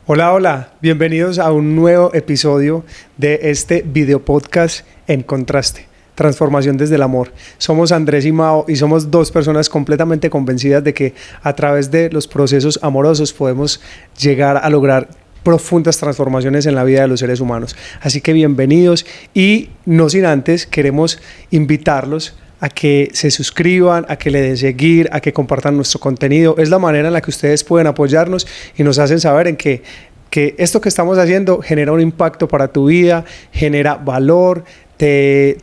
Hola, hola, bienvenidos a un nuevo episodio de este video podcast En Contraste, Transformación desde el Amor. Somos Andrés y Mao y somos dos personas completamente convencidas de que a través de los procesos amorosos podemos llegar a lograr profundas transformaciones en la vida de los seres humanos. Así que bienvenidos y no sin antes queremos invitarlos a que se suscriban, a que le den seguir, a que compartan nuestro contenido. Es la manera en la que ustedes pueden apoyarnos y nos hacen saber en que esto que estamos haciendo genera un impacto para tu vida, genera valor, te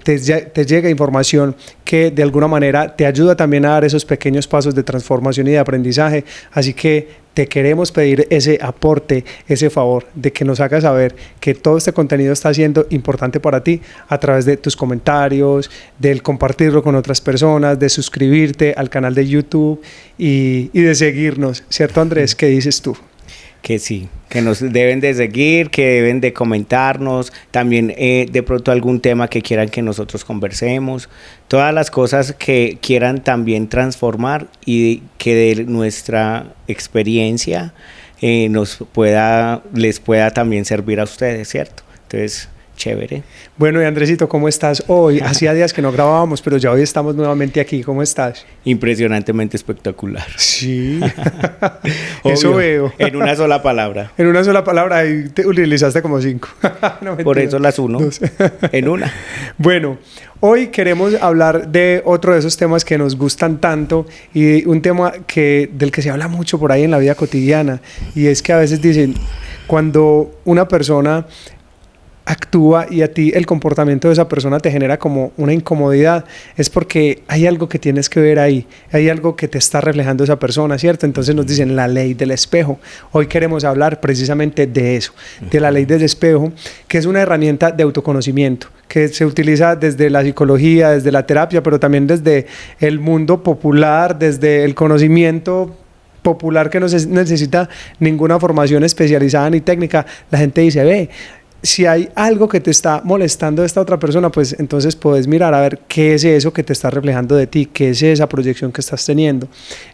llega información que de alguna manera te ayuda también a dar esos pequeños pasos de transformación y de aprendizaje. Así que te queremos pedir ese aporte, ese favor de que nos hagas saber que todo este contenido está siendo importante para ti a través de tus comentarios, del compartirlo con otras personas, de suscribirte al canal de YouTube y de seguirnos. ¿Cierto, Andrés? ¿Qué dices tú? Que sí, que nos deben de seguir, que deben de comentarnos, también de pronto algún tema que quieran que nosotros conversemos, todas las cosas que quieran también transformar y que de nuestra experiencia les pueda también servir a ustedes, ¿cierto? Entonces, chévere. Bueno, y Andresito, ¿cómo estás hoy? Hacía días que no grabábamos, pero ya hoy estamos nuevamente aquí. ¿Cómo estás? Impresionantemente espectacular. Sí, eso veo. En una sola palabra. En una sola palabra y te utilizaste como 5. No, por eso las uno. En una. Bueno, hoy queremos hablar de otro de esos temas que nos gustan tanto y un tema del que se habla mucho por ahí en la vida cotidiana, y es que a veces dicen, cuando una persona actúa y a ti el comportamiento de esa persona te genera como una incomodidad, es porque hay algo que tienes que ver ahí, hay algo que te está reflejando esa persona, ¿cierto? Entonces nos dicen la ley del espejo. Hoy queremos hablar precisamente de eso, de la ley del espejo, que es una herramienta de autoconocimiento que se utiliza desde la psicología, desde la terapia, pero también desde el mundo popular, desde el conocimiento popular que no necesita ninguna formación especializada ni técnica. La gente dice, ve, si hay algo que te está molestando de esta otra persona, pues entonces puedes mirar a ver qué es eso que te está reflejando de ti, qué es esa proyección que estás teniendo.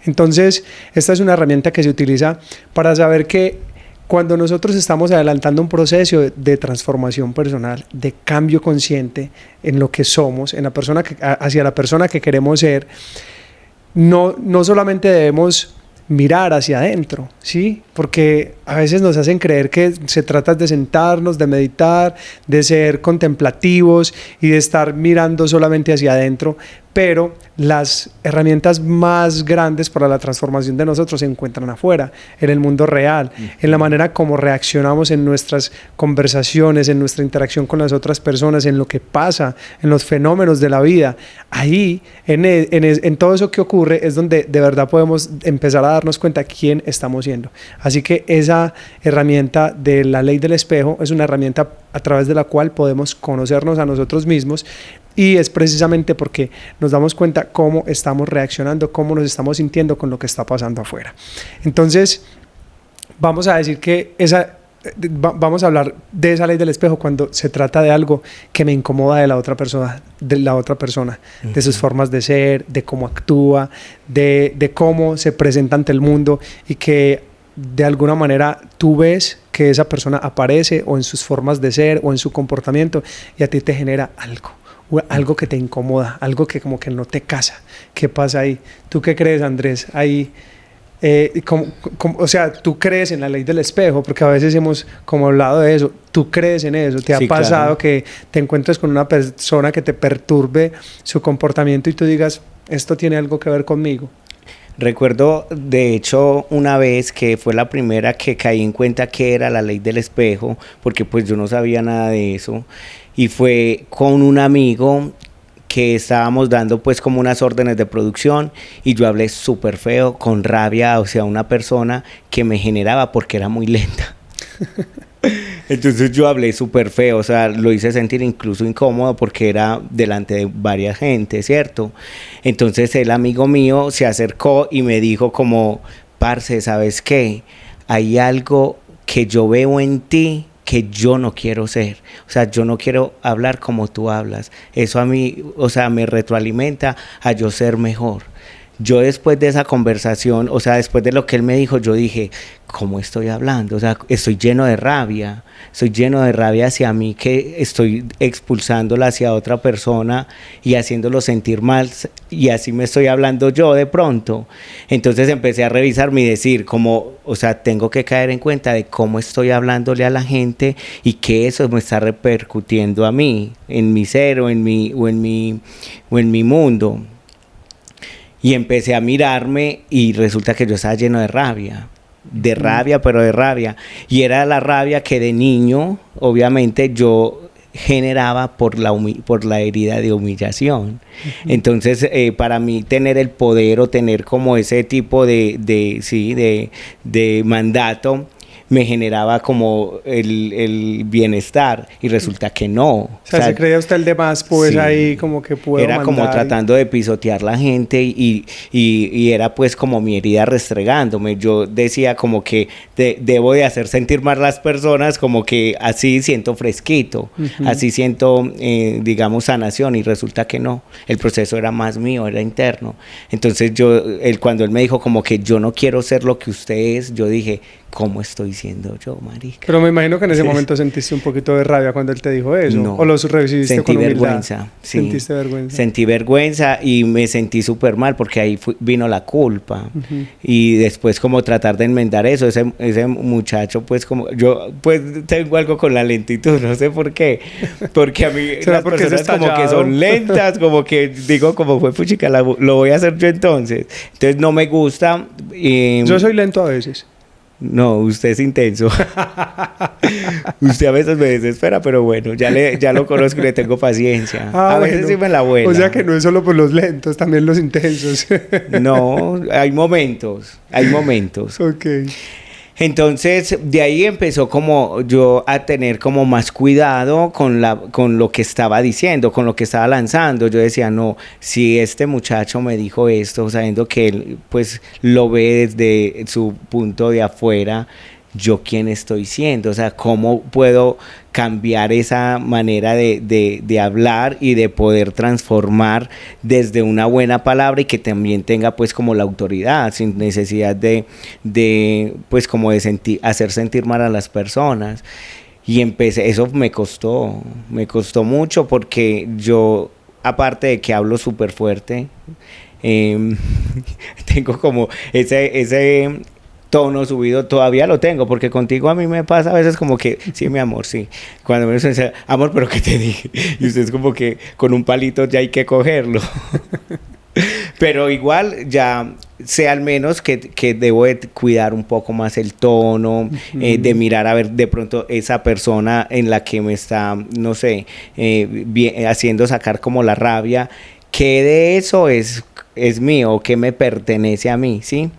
Entonces, esta es una herramienta que se utiliza para saber que cuando nosotros estamos adelantando un proceso de transformación personal, de cambio consciente en lo que somos, en la persona hacia la persona que queremos ser, no solamente debemos mirar hacia adentro, ¿sí? Porque a veces nos hacen creer que se trata de sentarnos, de meditar, de ser contemplativos y de estar mirando solamente hacia adentro, pero las herramientas más grandes para la transformación de nosotros se encuentran afuera, en el mundo real, en la manera como reaccionamos en nuestras conversaciones, en nuestra interacción con las otras personas, en lo que pasa, en los fenómenos de la vida. Ahí, en todo eso que ocurre, es donde de verdad podemos empezar a darnos cuenta quién estamos siendo. Así que esa herramienta de la ley del espejo es una herramienta a través de la cual podemos conocernos a nosotros mismos, y es precisamente porque nos damos cuenta cómo estamos reaccionando, cómo nos estamos sintiendo con lo que está pasando afuera. Entonces, vamos a decir que vamos a hablar de esa ley del espejo cuando se trata de algo que me incomoda de la otra persona, de sus formas de ser, de cómo actúa, de cómo se presenta ante el mundo, y que de alguna manera tú ves que esa persona aparece o en sus formas de ser o en su comportamiento, y a ti te genera algo que te incomoda, algo que como que no te casa. ¿Qué pasa ahí? ¿Tú qué crees, Andrés? Ahí, o sea, ¿tú crees en la ley del espejo? Porque a veces hemos como hablado de eso. ¿Tú crees en eso? ¿Te ha pasado, claro, que te encuentres con una persona que te perturbe su comportamiento y tú digas, esto tiene algo que ver conmigo? Recuerdo, de hecho, una vez que fue la primera que caí en cuenta que era la ley del espejo, porque pues yo no sabía nada de eso, y fue con un amigo que estábamos dando pues como unas órdenes de producción, y yo hablé súper feo, con rabia, o sea, una persona que me generaba porque era muy lenta. Entonces yo hablé súper feo, o sea, lo hice sentir incluso incómodo porque era delante de varias gente, ¿cierto? Entonces el amigo mío se acercó y me dijo como, parce, ¿sabes qué? Hay algo que yo veo en ti que yo no quiero ser, o sea, yo no quiero hablar como tú hablas. Eso a mí, o sea, me retroalimenta a yo ser mejor. yo después de esa conversación, o sea, después de lo que él me dijo, yo dije, ¿cómo estoy hablando? O sea, estoy lleno de rabia hacia mí, que estoy expulsándola hacia otra persona y haciéndolo sentir mal, y así me estoy hablando yo de pronto. Entonces empecé a revisarme y decir, como, o sea, tengo que caer en cuenta de cómo estoy hablándole a la gente y que eso me está repercutiendo a mí, en mi ser o en mi mundo. Y empecé a mirarme y resulta que yo estaba lleno de rabia. De rabia, pero de rabia. Y era la rabia que de niño, obviamente, yo generaba por la herida de humillación. Entonces, para mí tener el poder o tener como ese tipo de mandato, me generaba como el bienestar, y resulta que no. O sea, se creía usted el de más, pues sí, ahí como que puedo era mandar. como tratando de pisotear la gente y era pues como mi herida restregándome. Yo decía como que debo de hacer sentir más las personas, como que así siento fresquito, así siento, digamos, sanación, y resulta que no. El proceso era más mío, era interno. Entonces cuando él me dijo como que yo no quiero ser lo que usted es, yo dije, ¿cómo estoy siendo yo, marica? Pero me imagino que en ese momento sentiste un poquito de rabia cuando él te dijo eso. No. ¿O lo recibiste con humildad? Vergüenza, sí. ¿Sentiste vergüenza? Sentí vergüenza y me sentí súper mal porque ahí vino la culpa. Y después como tratar de enmendar eso, ese muchacho pues como, yo pues tengo algo con la lentitud, no sé por qué. Porque a mí las personas como que son lentas, como que digo como fue puchica, lo voy a hacer yo entonces. Entonces no me gusta. Yo soy lento a veces. No, usted es intenso. Usted a veces me desespera, pero bueno, ya lo conozco y le tengo paciencia. A veces sí me la vuela. O sea que no es solo por los lentos, también los intensos. No, hay momentos. Ok. Entonces, de ahí empezó como yo a tener como más cuidado con lo que estaba diciendo, con lo que estaba lanzando. Yo decía, no, si este muchacho me dijo esto, sabiendo que él pues lo ve desde su punto de afuera, ¿yo quién estoy siendo? O sea, ¿cómo puedo cambiar esa manera de hablar y de poder transformar desde una buena palabra, y que también tenga pues como la autoridad, sin necesidad de pues como de hacer sentir mal a las personas? Y eso me costó mucho, porque yo, aparte de que hablo súper fuerte, tengo como ese tono subido, todavía lo tengo, porque contigo a mí me pasa a veces como que, sí, mi amor, sí. Cuando me dicen, amor, pero ¿qué te dije? Y usted es como que con un palito ya hay que cogerlo. Pero igual ya sé al menos que debo de cuidar un poco más el tono, de mirar a ver de pronto esa persona en la que me está, no sé, haciendo sacar como la rabia, que de eso es mío, que me pertenece a mí, ¿sí?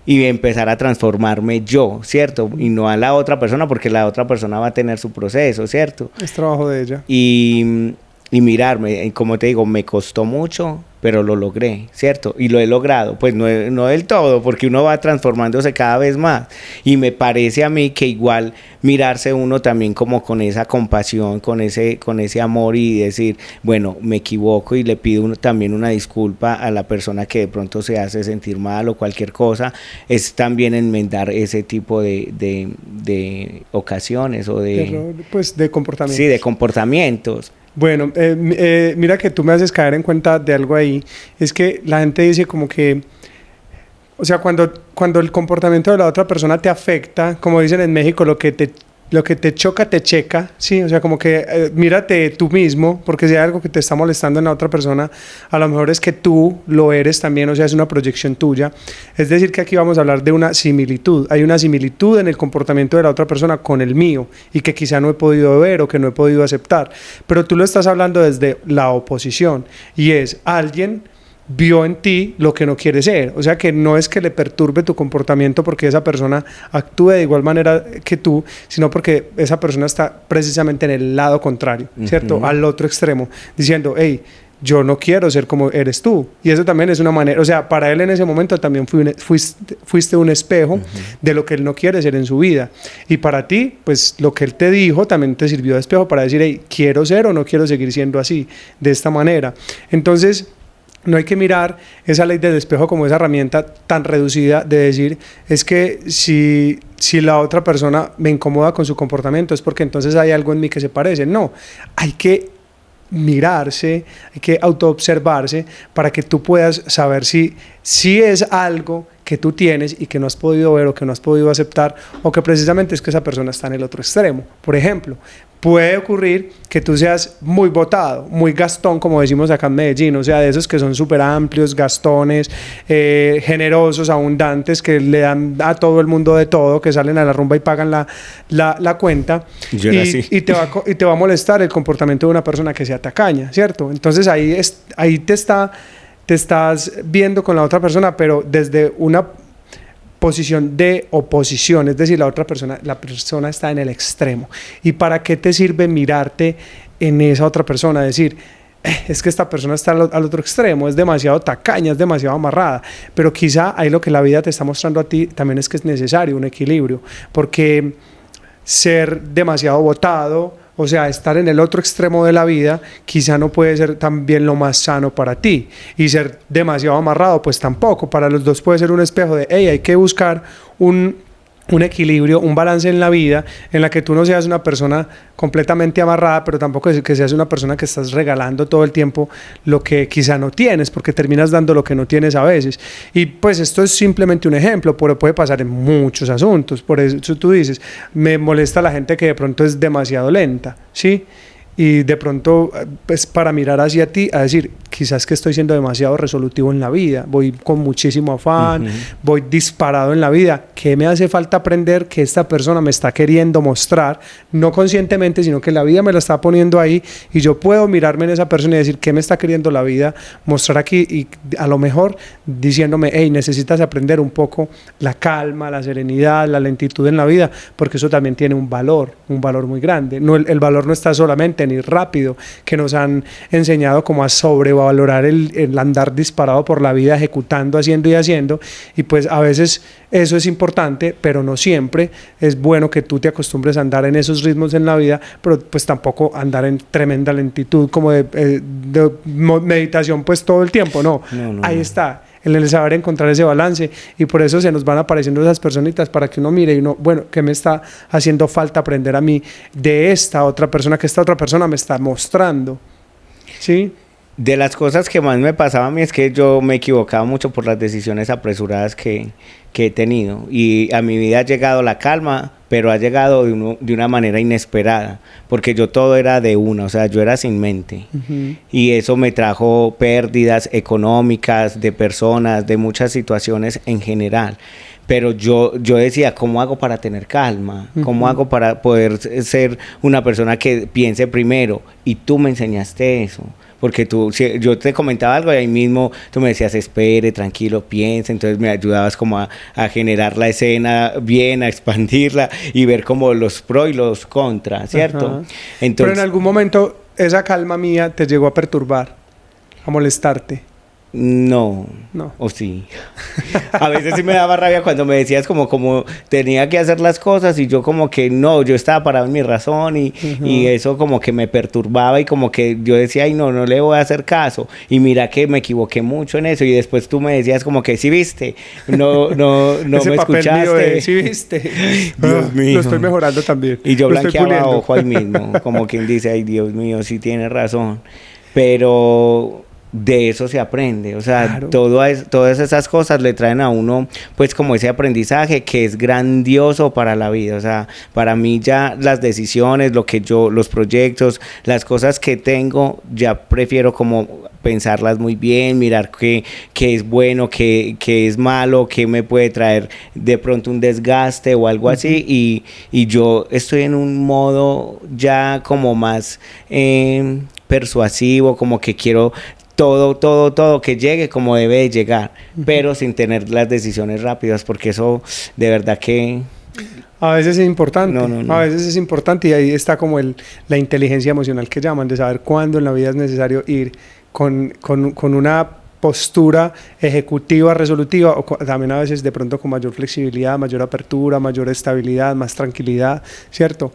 Y empezar a transformarme yo, ¿cierto? Y no a la otra persona, porque la otra persona va a tener su proceso, ¿cierto? Es trabajo de ella. Y mirarme, como te digo, me costó mucho, pero lo logré, ¿cierto? Y lo he logrado, pues no del todo, porque uno va transformándose cada vez más. Y me parece a mí que igual mirarse uno también como con esa compasión, con ese amor, y decir, bueno, me equivoco y le pido también una disculpa a la persona que de pronto se hace sentir mal o cualquier cosa, es también enmendar ese tipo de ocasiones o pues de comportamientos. Sí, de comportamientos. Bueno, mira que tú me haces caer en cuenta de algo ahí. Es que la gente dice como que, o sea, cuando el comportamiento de la otra persona te afecta, como dicen en México, lo que te choca, te checa, ¿sí? O sea, como que mírate tú mismo, porque si hay algo que te está molestando en la otra persona, a lo mejor es que tú lo eres también, o sea, es una proyección tuya. Es decir, que aquí vamos a hablar de una similitud. Hay una similitud en el comportamiento de la otra persona con el mío, y que quizá no he podido ver o que no he podido aceptar. Pero tú lo estás hablando desde la oposición, y es alguien vio en ti lo que no quiere ser. O sea, que no es que le perturbe tu comportamiento porque esa persona actúe de igual manera que tú, sino porque esa persona está precisamente en el lado contrario, ¿cierto? Al otro extremo, diciendo, hey, yo no quiero ser como eres tú. Y eso también es una manera, o sea, para él en ese momento también fuiste un espejo de lo que él no quiere ser en su vida. Y para ti, pues lo que él te dijo también te sirvió de espejo para decir, hey, quiero ser o no quiero seguir siendo así, de esta manera. Entonces, No hay que mirar esa ley del espejo como esa herramienta tan reducida de decir, es que si la otra persona me incomoda con su comportamiento es porque entonces hay algo en mí que se parece. No, hay que mirarse, hay que autoobservarse para que tú puedas saber si es algo que tú tienes y que no has podido ver o que no has podido aceptar, o que precisamente es que esa persona está en el otro extremo. Por ejemplo, puede ocurrir que tú seas muy botado, muy gastón, como decimos acá en Medellín, o sea, de esos que son súper amplios, gastones, generosos, abundantes, que le dan a todo el mundo de todo, que salen a la rumba y pagan la cuenta. Y te va a molestar el comportamiento de una persona que sea tacaña, ¿cierto? Entonces ahí te estás viendo con la otra persona, pero desde una posición de oposición, es decir, la persona está en el extremo. ¿Y para qué te sirve mirarte en esa otra persona? Decir, es que esta persona está al otro extremo, es demasiado tacaña, es demasiado amarrada, pero quizá ahí lo que la vida te está mostrando a ti también es que es necesario un equilibrio, porque ser demasiado botado, o sea, estar en el otro extremo de la vida, quizá no puede ser también lo más sano para ti. Y ser demasiado amarrado, pues tampoco. Para los dos puede ser un espejo de, hey, hay que buscar un equilibrio, un balance en la vida en la que tú no seas una persona completamente amarrada, pero tampoco que seas una persona que estás regalando todo el tiempo lo que quizá no tienes, porque terminas dando lo que no tienes a veces. Y pues esto es simplemente un ejemplo, pero puede pasar en muchos asuntos. Por eso tú dices, me molesta la gente que de pronto es demasiado lenta, ¿sí? Y de pronto, pues para mirar hacia ti, a decir, quizás que estoy siendo demasiado resolutivo en la vida, voy con muchísimo afán, voy disparado en la vida. ¿Qué me hace falta aprender que esta persona me está queriendo mostrar? No conscientemente, sino que la vida me la está poniendo ahí y yo puedo mirarme en esa persona y decir, ¿qué me está queriendo la vida mostrar aquí? Y a lo mejor diciéndome, hey, necesitas aprender un poco la calma, la serenidad, la lentitud en la vida, porque eso también tiene un valor muy grande. No, el valor no está solamente en ir rápido, que nos han enseñado como a sobrevalorar el andar disparado por la vida, ejecutando, haciendo y haciendo, y pues a veces eso es importante, pero no siempre. Es bueno que tú te acostumbres a andar en esos ritmos en la vida, pero pues tampoco andar en tremenda lentitud como de meditación pues todo el tiempo, no. Ahí está, en el saber encontrar ese balance, y por eso se nos van apareciendo esas personitas para que uno mire y uno, bueno, ¿qué me está haciendo falta aprender a mí de esta otra persona que esta otra persona me está mostrando? ¿Sí? De las cosas que más me pasaba a mí es que yo me equivocaba mucho por las decisiones apresuradas que he tenido, y a mi vida ha llegado la calma, pero ha llegado de una manera inesperada, porque yo todo era de una, o sea, yo era sin mente, y eso me trajo pérdidas económicas, de personas, de muchas situaciones en general. Pero yo decía, ¿cómo hago para tener calma? ¿Cómo hago para poder ser una persona que piense primero? Y tú me enseñaste eso. Porque yo te comentaba algo y ahí mismo tú me decías, espere, tranquilo, piensa. Entonces me ayudabas como a generar la escena bien, a expandirla y ver como los pros y los contras, ¿cierto? Entonces, pero en algún momento esa calma mía te llegó a perturbar, a molestarte. No. ¿O sí? A veces sí me daba rabia cuando me decías como tenía que hacer las cosas y yo como que no, yo estaba parado en mi razón y eso como que me perturbaba y como que yo decía, ay no le voy a hacer caso, y mira que me equivoqué mucho en eso, y después tú me decías como que sí viste, no ese me papel escuchaste. Mío de, sí viste. Dios mío. Lo estoy mejorando también. Y yo blanqueaba ojo ahí mismo, como quien dice, ay Dios mío, sí tiene razón, pero de eso se aprende, o sea, claro. Todas esas cosas le traen a uno pues como ese aprendizaje que es grandioso para la vida. O sea, para mí ya las decisiones, los proyectos, las cosas que tengo, ya prefiero como pensarlas muy bien, mirar qué es bueno, qué es malo, qué me puede traer de pronto un desgaste o algo así, y yo estoy en un modo ya como más persuasivo, como que quiero todo que llegue como debe de llegar, pero sin tener las decisiones rápidas, porque eso de verdad que a veces es importante. A veces es importante, y ahí está como la inteligencia emocional que llaman, de saber cuándo en la vida es necesario ir con una postura ejecutiva, resolutiva, o también a veces de pronto con mayor flexibilidad, mayor apertura, mayor estabilidad, más tranquilidad, ¿cierto?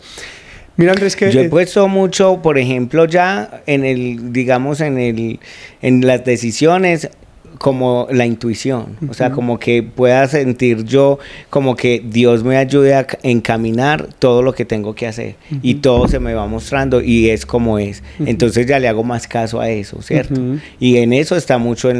Mira, Andrés, que... Yo he puesto mucho, por ejemplo, ya en el, digamos, en las decisiones, como la intuición, o sea, como que pueda sentir yo, como que Dios me ayude a encaminar todo lo que tengo que hacer, y todo se me va mostrando y es como es. Entonces ya le hago más caso a eso, ¿cierto? Y en eso está mucho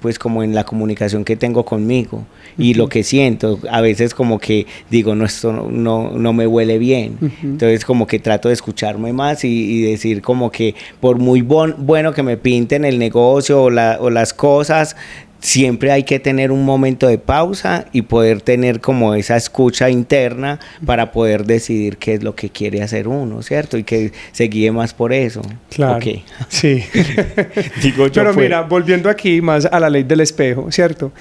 pues como en la comunicación que tengo conmigo y lo que siento. A veces como que digo, no, esto no me huele bien. Entonces como que trato de escucharme más y decir como que por muy bueno que me pinten el negocio o las cosas, siempre hay que tener un momento de pausa y poder tener como esa escucha interna para poder decidir qué es lo que quiere hacer uno, ¿cierto? Y que se guíe más por eso. Claro. Okay. Sí. Digo yo. Pero mira, volviendo aquí más a la ley del espejo, ¿cierto?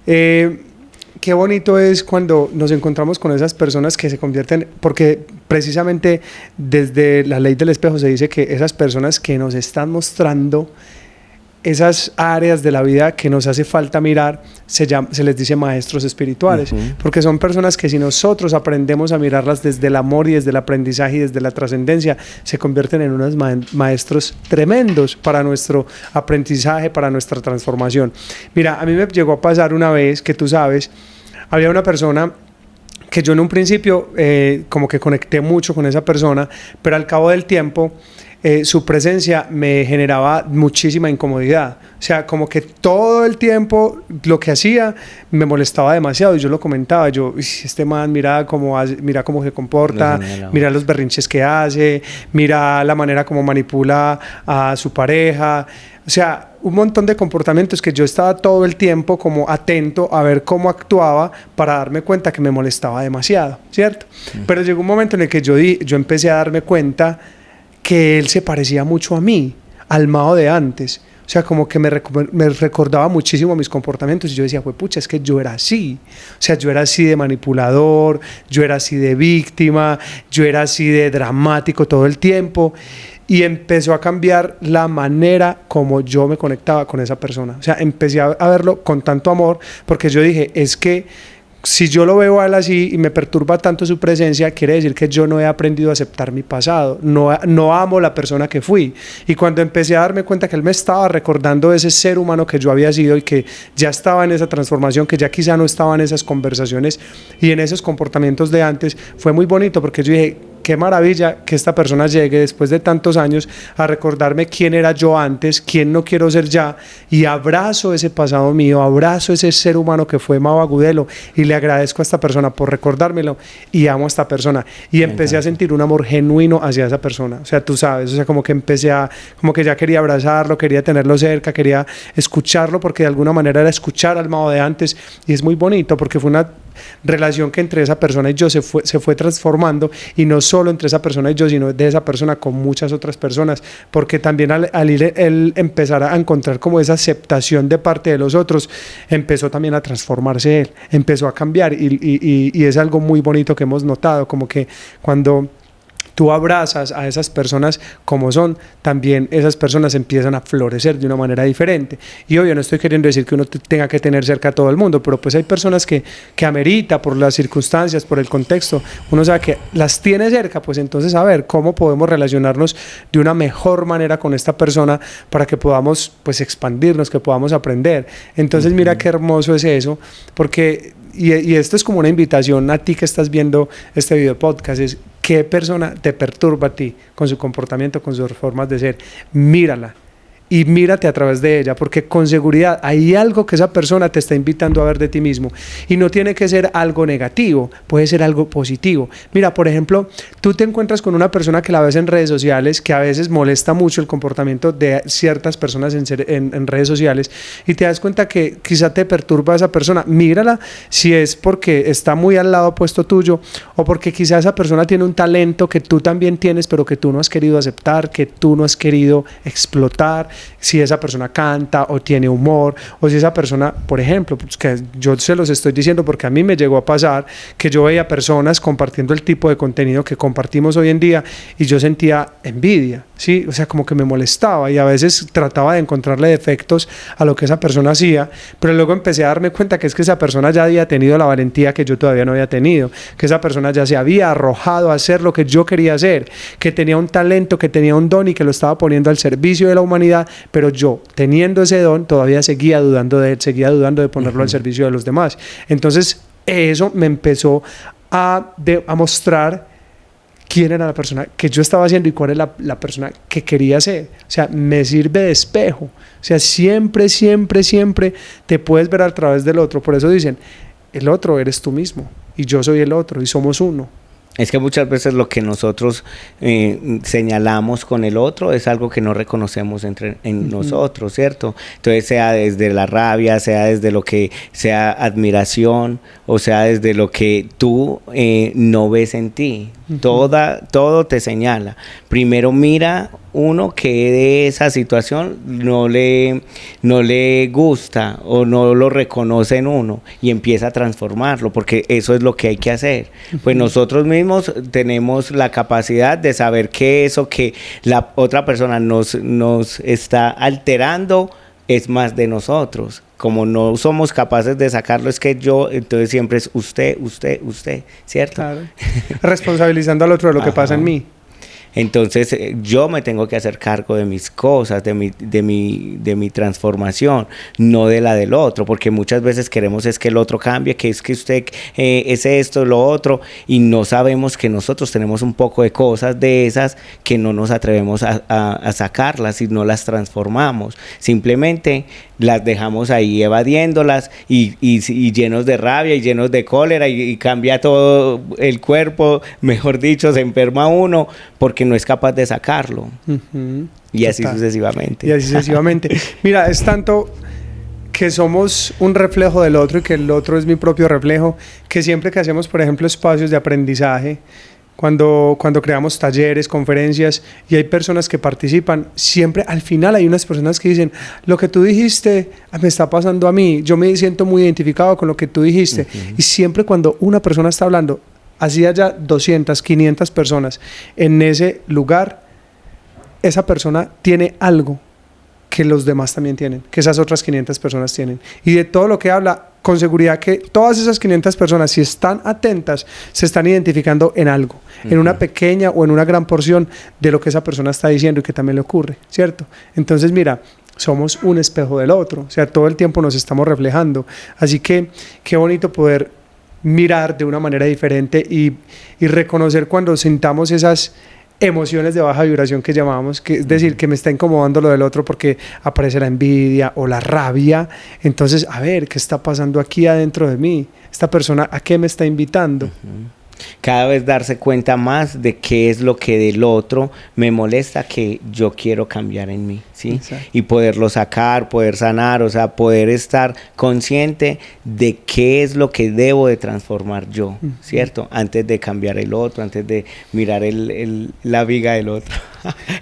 Qué bonito es cuando nos encontramos con esas personas que se convierten, porque precisamente desde la ley del espejo se dice que esas personas que nos están mostrando esas áreas de la vida que nos hace falta mirar, se les dice maestros espirituales, porque son personas que si nosotros aprendemos a mirarlas desde el amor y desde el aprendizaje y desde la trascendencia, se convierten en unos maestros tremendos para nuestro aprendizaje, para nuestra transformación. Mira, a mí me llegó a pasar una vez que tú sabes, había una persona que yo en un principio como que conecté mucho con esa persona, pero al cabo del tiempo su presencia me generaba muchísima incomodidad. O sea, como que todo el tiempo lo que hacía me molestaba demasiado. Y yo lo comentaba, este man, mira cómo se comporta, mira los berrinches que hace, mira la manera como manipula a su pareja. O sea, un montón de comportamientos que yo estaba todo el tiempo como atento a ver cómo actuaba para darme cuenta que me molestaba demasiado, ¿cierto? Pero llegó un momento en el que yo empecé a darme cuenta que él se parecía mucho a mí, al Mao de antes. O sea, como que me recordaba muchísimo mis comportamientos y yo decía, pucha, es que yo era así. O sea, yo era así de manipulador, yo era así de víctima, yo era así de dramático todo el tiempo. Y empezó a cambiar la manera como yo me conectaba con esa persona. O sea, empecé a verlo con tanto amor porque yo dije, es que si yo lo veo a él así y me perturba tanto su presencia, quiere decir que yo no he aprendido a aceptar mi pasado, no amo la persona que fui. Y cuando empecé a darme cuenta que él me estaba recordando ese ser humano que yo había sido y que ya estaba en esa transformación, que ya quizá no estaba en esas conversaciones y en esos comportamientos de antes, fue muy bonito porque yo dije, qué maravilla que esta persona llegue después de tantos años a recordarme quién era yo antes, quién no quiero ser ya, y abrazo ese pasado mío, abrazo ese ser humano que fue Mao Agudelo y le agradezco a esta persona por recordármelo y amo a esta persona. Y empecé a sentir un amor genuino hacia esa persona. O sea, tú sabes, o sea, como que como que ya quería abrazarlo, quería tenerlo cerca, quería escucharlo porque de alguna manera era escuchar al Mao de antes y es muy bonito porque fue una relación que entre esa persona y yo se fue transformando, y no solo entre esa persona y yo, sino de esa persona con muchas otras personas, porque también al él empezar a encontrar como esa aceptación de parte de los otros, empezó también a transformarse él, empezó a cambiar y es algo muy bonito que hemos notado, como que cuando tú abrazas a esas personas como son, también esas personas empiezan a florecer de una manera diferente. Y obvio, no estoy queriendo decir que uno tenga que tener cerca a todo el mundo, pero pues hay personas que amerita por las circunstancias, por el contexto, uno sabe que las tiene cerca, pues entonces a ver cómo podemos relacionarnos de una mejor manera con esta persona para que podamos pues expandirnos, que podamos aprender. Entonces mira qué hermoso es eso, porque y esto es como una invitación a ti que estás viendo este video podcast, es ¿qué persona te perturba a ti con su comportamiento, con sus formas de ser? Mírala y mírate a través de ella, porque con seguridad hay algo que esa persona te está invitando a ver de ti mismo, y no tiene que ser algo negativo, puede ser algo positivo. Mira, por ejemplo, tú te encuentras con una persona que la ves en redes sociales, que a veces molesta mucho el comportamiento de ciertas personas en redes sociales, y te das cuenta que quizá te perturba a esa persona. Mírala si es porque está muy al lado opuesto tuyo, o porque quizá esa persona tiene un talento que tú también tienes, pero que tú no has querido aceptar, que tú no has querido explotar. Si esa persona canta o tiene humor, o si esa persona, por ejemplo, pues que yo se los estoy diciendo porque a mí me llegó a pasar que yo veía personas compartiendo el tipo de contenido que compartimos hoy en día y yo sentía envidia. Sí, o sea, como que me molestaba y a veces trataba de encontrarle defectos a lo que esa persona hacía, pero luego empecé a darme cuenta que es que esa persona ya había tenido la valentía que yo todavía no había tenido, que esa persona ya se había arrojado a hacer lo que yo quería hacer, que tenía un talento, que tenía un don y que lo estaba poniendo al servicio de la humanidad, pero yo, teniendo ese don, todavía seguía dudando de él, seguía dudando de ponerlo al servicio de los demás. Entonces, eso me empezó a mostrar quién era la persona que yo estaba haciendo y cuál es la persona que quería ser. O sea, me sirve de espejo. O sea, siempre, siempre, siempre te puedes ver a través del otro. Por eso dicen, el otro eres tú mismo y yo soy el otro y somos uno. Es que muchas veces lo que nosotros señalamos con el otro es algo que no reconocemos en nosotros, ¿cierto? Entonces, sea desde la rabia, sea desde lo que sea admiración, o sea desde lo que tú no ves en ti. Todo te señala. Primero mira uno que de esa situación no le gusta o no lo reconoce en uno y empieza a transformarlo, porque eso es lo que hay que hacer. Pues nosotros mismos tenemos la capacidad de saber que eso que la otra persona nos está alterando es más de nosotros. Como no somos capaces de sacarlo, es que yo, entonces siempre es usted, ¿cierto? Claro. Responsabilizando al otro de lo que pasa en mí. Entonces yo me tengo que hacer cargo de mis cosas, de mi transformación, no de la del otro, porque muchas veces queremos es que el otro cambie, que es que usted es esto, lo otro, y no sabemos que nosotros tenemos un poco de cosas de esas que no nos atrevemos a sacarlas y no las transformamos. Simplemente las dejamos ahí evadiéndolas y llenos de rabia y llenos de cólera y cambia todo el cuerpo, mejor dicho, se enferma uno porque no es capaz de sacarlo. Y así sucesivamente. Y así sucesivamente. Mira, es tanto que somos un reflejo del otro y que el otro es mi propio reflejo, que siempre que hacemos, por ejemplo, espacios de aprendizaje, cuando creamos talleres, conferencias y hay personas que participan, siempre al final hay unas personas que dicen, lo que tú dijiste me está pasando a mí, yo me siento muy identificado con lo que tú dijiste. Y siempre cuando una persona está hablando, así haya 200, 500 personas en ese lugar, esa persona tiene algo que los demás también tienen, que esas otras 500 personas tienen. Y de todo lo que habla, con seguridad que todas esas 500 personas, si están atentas, se están identificando en algo, en una pequeña o en una gran porción de lo que esa persona está diciendo y que también le ocurre, ¿cierto? Entonces, mira, somos un espejo del otro, o sea, todo el tiempo nos estamos reflejando. Así que qué bonito poder mirar de una manera diferente y reconocer cuando sintamos esas emociones de baja vibración que llamamos, que es decir, que me está incomodando lo del otro porque aparece la envidia o la rabia. Entonces, a ver, ¿qué está pasando aquí adentro de mí? ¿Esta persona a qué me está invitando? Cada vez darse cuenta más de qué es lo que del otro me molesta que yo quiero cambiar en mí, ¿sí? Exacto. Y poderlo sacar, poder sanar, o sea, poder estar consciente de qué es lo que debo de transformar yo, ¿cierto? Antes de cambiar el otro, antes de mirar la viga del otro.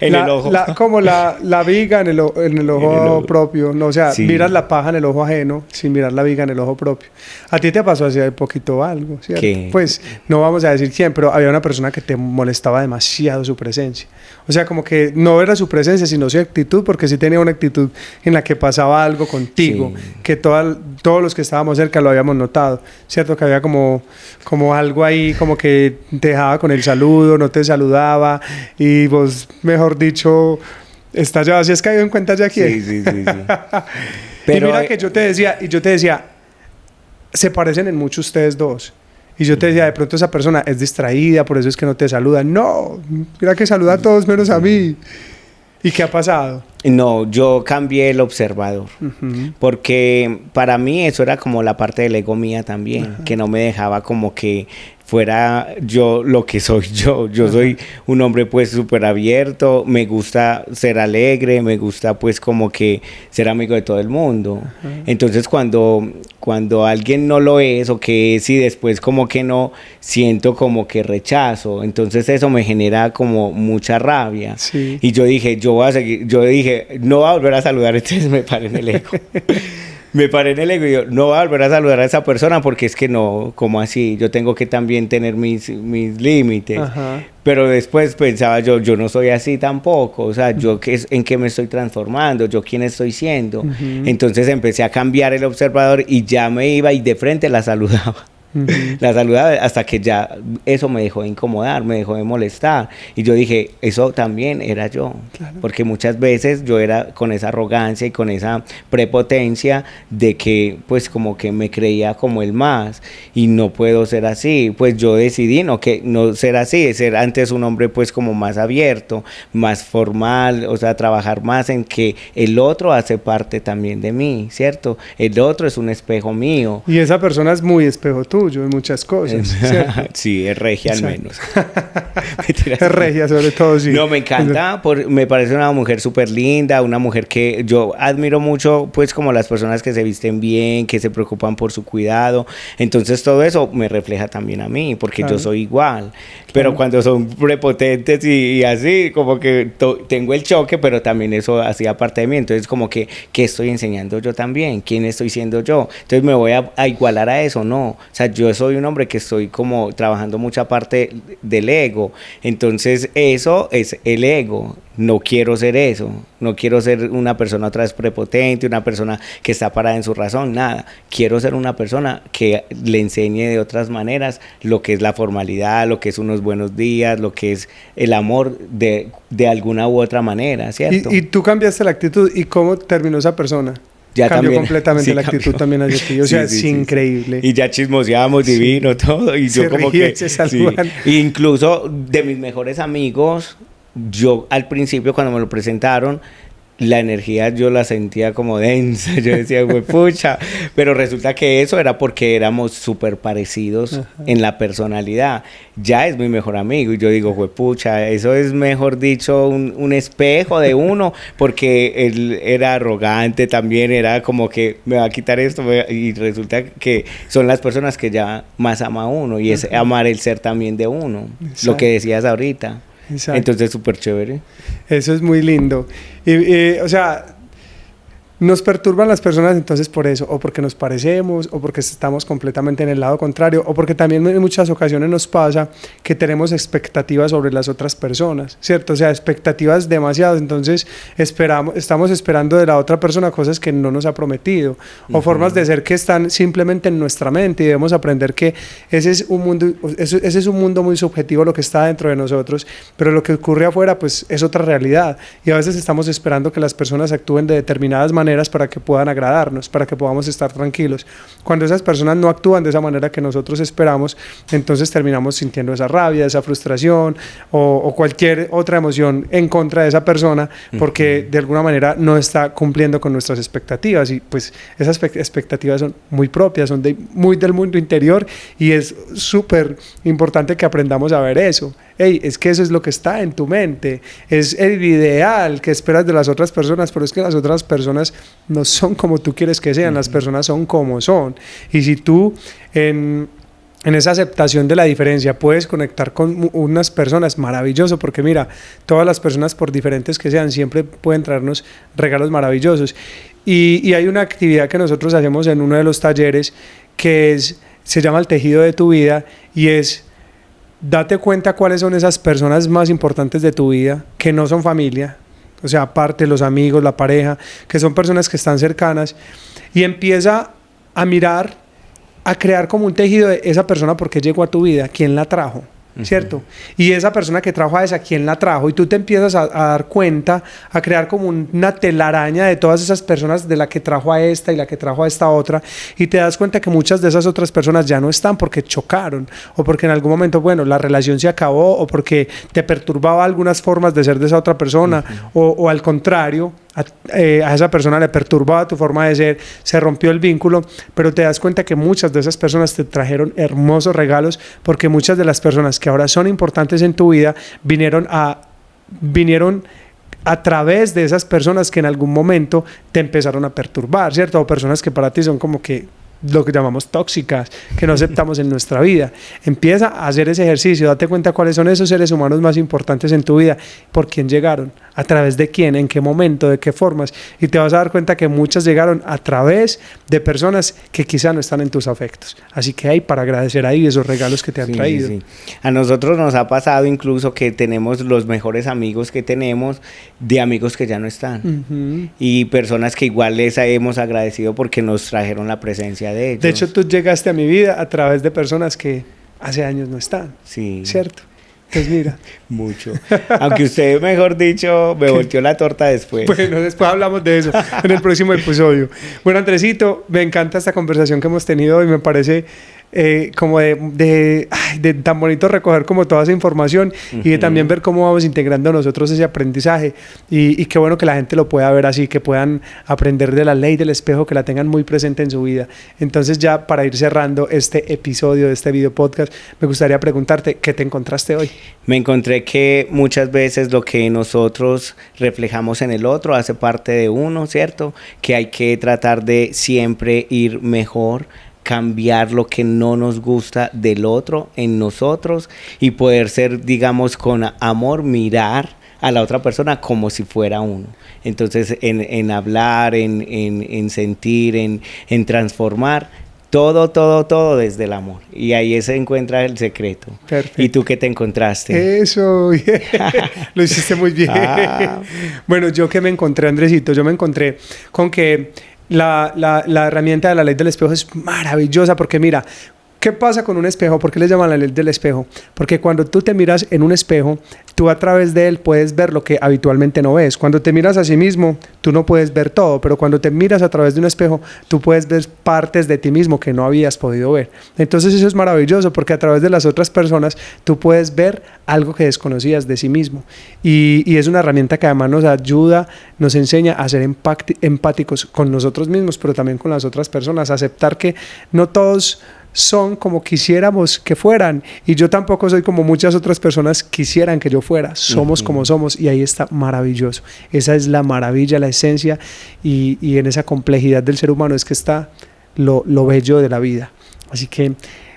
En el ojo. Como la viga en el ojo propio, no, o sea, sí. Miras la paja en el ojo ajeno sin mirar la viga en el ojo propio. A ti te pasó hace poquito algo, ¿cierto? ¿Qué? Pues no vamos a decir quién, pero había una persona que te molestaba demasiado su presencia. O sea, como que no era su presencia, sino su actitud, porque sí tenía una actitud en la que pasaba algo contigo, sí. Que todos los que estábamos cerca lo habíamos notado, ¿cierto? Que había como algo ahí, como que te dejaba con el saludo, no te saludaba, y vos, mejor dicho, estallaba. ¿Sí has caído en cuenta ya quién? Sí. Pero, y mira que yo te decía, se parecen en mucho ustedes dos. Y yo te decía, de pronto esa persona es distraída, por eso es que no te saluda. No, mira que saluda a todos menos a mí. ¿Y qué ha pasado? No, yo cambié el observador, porque para mí eso era como la parte del ego mía también, que no me dejaba como que fuera yo lo que soy yo. Yo soy un hombre pues súper abierto, me gusta ser alegre, me gusta pues como que ser amigo de todo el mundo. Entonces cuando alguien no lo es o que es y después como que no, siento como que rechazo. Entonces eso me genera como mucha rabia. Y yo dije, no voy a volver a saludar, entonces me paré en el ego. Me paré en el ego y yo, no voy a volver a saludar a esa persona porque es que no, como así, yo tengo que también tener mis límites. Ajá. Pero después pensaba yo no soy así tampoco, o sea, yo en qué me estoy transformando, yo quién estoy siendo. Entonces empecé a cambiar el observador y ya me iba y de frente la saludaba. La saludaba hasta que ya eso me dejó de incomodar, me dejó de molestar. Y yo dije, eso también era yo. Claro. Porque muchas veces yo era con esa arrogancia y con esa prepotencia de que pues como que me creía como el más. Y no puedo ser así. Pues yo decidí no ser así, de ser antes un hombre pues como más abierto, más formal, o sea, trabajar más en que el otro hace parte también de mí, ¿cierto? El otro es un espejo mío. Y esa persona es muy espejo tuyo en muchas cosas, ¿cierto? Sí, es regia al menos. Es regia sobre todo, sí. No, me encanta, me parece una mujer súper linda, una mujer que yo admiro mucho, pues como las personas que se visten bien, que se preocupan por su cuidado. Entonces todo eso me refleja también a mí, porque claro, yo soy igual. Pero cuando son prepotentes y así, como que tengo el choque, pero también eso hacía parte de mí. Entonces como que, ¿qué estoy enseñando yo también? ¿Quién estoy siendo yo? Entonces me voy a igualar a eso, no. O sea, yo soy un hombre que estoy como trabajando mucha parte del ego. Entonces eso es el ego. No quiero ser eso. No quiero ser una persona otra vez prepotente, una persona que está parada en su razón, nada. Quiero ser una persona que le enseñe de otras maneras lo que es la formalidad, lo que es unos buenos días, lo que es el amor de alguna u otra manera, ¿cierto? Y tú cambiaste la actitud. ¿Y cómo terminó esa persona? Ya cambió también, completamente sí, la actitud cambió. también hacia ti. O sea, Sí, es increíble. Y ya chismoseábamos divino todo. Y yo como ríen, que... se saludan. Sí. Incluso de mis mejores amigos, yo al principio cuando me lo presentaron, la energía yo la sentía como densa. Yo decía, güey, pucha. Pero resulta que eso era porque éramos súper parecidos en la personalidad. Ya es mi mejor amigo. Y yo digo, güey, pucha, eso es, mejor dicho, un espejo de uno. Porque él era arrogante también. Era como que me va a quitar esto. Y resulta que son las personas que ya más ama a uno. Y es amar el ser también de uno. Exacto. Lo que decías ahorita. Exacto. Entonces, súper chévere. Eso es muy lindo. O sea, nos perturban las personas entonces por eso, o porque nos parecemos, o porque estamos completamente en el lado contrario, o porque también en muchas ocasiones nos pasa que tenemos expectativas sobre las otras personas, ¿cierto? O sea, expectativas demasiadas, entonces estamos esperando de la otra persona cosas que no nos ha prometido, o formas de ser que están simplemente en nuestra mente, y debemos aprender que ese es un mundo muy subjetivo lo que está dentro de nosotros, pero lo que ocurre afuera pues es otra realidad, y a veces estamos esperando que las personas actúen de determinadas maneras para que puedan agradarnos, para que podamos estar tranquilos. Cuando esas personas no actúan de esa manera que nosotros esperamos, entonces terminamos sintiendo esa rabia, esa frustración o cualquier otra emoción en contra de esa persona porque de alguna manera no está cumpliendo con nuestras expectativas, y pues esas expectativas son muy propias, son muy del mundo interior, y es súper importante que aprendamos a ver eso. Hey, es que eso es lo que está en tu mente, es el ideal que esperas de las otras personas, pero es que las otras personas no son como tú quieres que sean, las personas son como son, y si tú en esa aceptación de la diferencia puedes conectar con unas personas, maravilloso, porque mira, todas las personas, por diferentes que sean, siempre pueden traernos regalos maravillosos, y hay una actividad que nosotros hacemos en uno de los talleres que se llama el tejido de tu vida, y es: date cuenta cuáles son esas personas más importantes de tu vida, que no son familia, o sea, aparte los amigos, la pareja, que son personas que están cercanas, y empieza a mirar, a crear como un tejido de esa persona, porque llegó a tu vida, quién la trajo, ¿cierto? Y esa persona que trajo a esa, ¿quién la trajo? Y tú te empiezas a dar cuenta, a crear como una telaraña de todas esas personas, de la que trajo a esta y la que trajo a esta otra, y te das cuenta que muchas de esas otras personas ya no están porque chocaron, o porque en algún momento, bueno, la relación se acabó, o porque te perturbaba algunas formas de ser de esa otra persona, o al contrario, a esa persona le perturbaba tu forma de ser, se rompió el vínculo, pero te das cuenta que muchas de esas personas te trajeron hermosos regalos, porque muchas de las personas que ahora son importantes en tu vida vinieron a través de esas personas que en algún momento te empezaron a perturbar, ¿cierto? O personas que para ti son como que lo que llamamos tóxicas, que no aceptamos en nuestra vida. Empieza a hacer ese ejercicio, date cuenta cuáles son esos seres humanos más importantes en tu vida, por quién llegaron, a través de quién, en qué momento, de qué formas, y te vas a dar cuenta que muchas llegaron a través de personas que quizá no están en tus afectos. Así que hay para agradecer ahí esos regalos que te han traído. Sí. A nosotros nos ha pasado incluso que tenemos los mejores amigos que tenemos de amigos que ya no están. Y personas que igual les hemos agradecido porque nos trajeron la presencia de ellos. De hecho, tú llegaste a mi vida a través de personas que hace años no están. Sí. ¿Cierto? Pues mira. Mucho. Aunque usted, mejor dicho, me volteó la torta después. Bueno, después hablamos de eso en el próximo episodio. Bueno, Andresito, me encanta esta conversación que hemos tenido hoy. Me parece como de tan bonito recoger como toda esa información y de también ver cómo vamos integrando nosotros ese aprendizaje. Y qué bueno que la gente lo pueda ver así, que puedan aprender de la ley del espejo, que la tengan muy presente en su vida. Entonces, ya para ir cerrando este episodio de este video podcast, me gustaría preguntarte, ¿qué te encontraste hoy? Me encontré que muchas veces lo que nosotros reflejamos en el otro hace parte de uno, ¿cierto? Que hay que tratar de siempre ir mejor, cambiar lo que no nos gusta del otro en nosotros y poder ser, digamos, con amor, mirar a la otra persona como si fuera uno. Entonces, en hablar, en sentir, en transformar, todo desde el amor. Y ahí se encuentra el secreto. Perfecto. ¿Y tú qué te encontraste? Eso, lo hiciste muy bien. Bueno, ¿yo qué me encontré, Andresito? Yo me encontré con que la herramienta de la ley del espejo es maravillosa porque mira, ¿qué pasa con un espejo? ¿Por qué le llaman la ley del espejo? Porque cuando tú te miras en un espejo, tú a través de él puedes ver lo que habitualmente no ves. Cuando te miras a sí mismo, tú no puedes ver todo, pero cuando te miras a través de un espejo, tú puedes ver partes de ti mismo que no habías podido ver. Entonces eso es maravilloso porque a través de las otras personas, tú puedes ver algo que desconocías de sí mismo. Y es una herramienta que además nos ayuda, nos enseña a ser empáticos con nosotros mismos, pero también con las otras personas, a aceptar que no todos son como quisiéramos que fueran y yo tampoco soy como muchas otras personas quisieran que yo fuera. Somos como somos y ahí está maravilloso. Esa es la maravilla, la esencia y en esa complejidad del ser humano es que está lo bello de la vida. Así que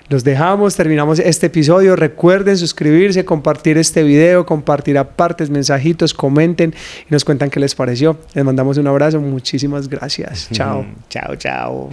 los dejamos, terminamos este episodio. Recuerden suscribirse, compartir este video, compartir apartes, mensajitos, comenten y nos cuentan qué les pareció. Les mandamos un abrazo, muchísimas gracias. Chao. Chao.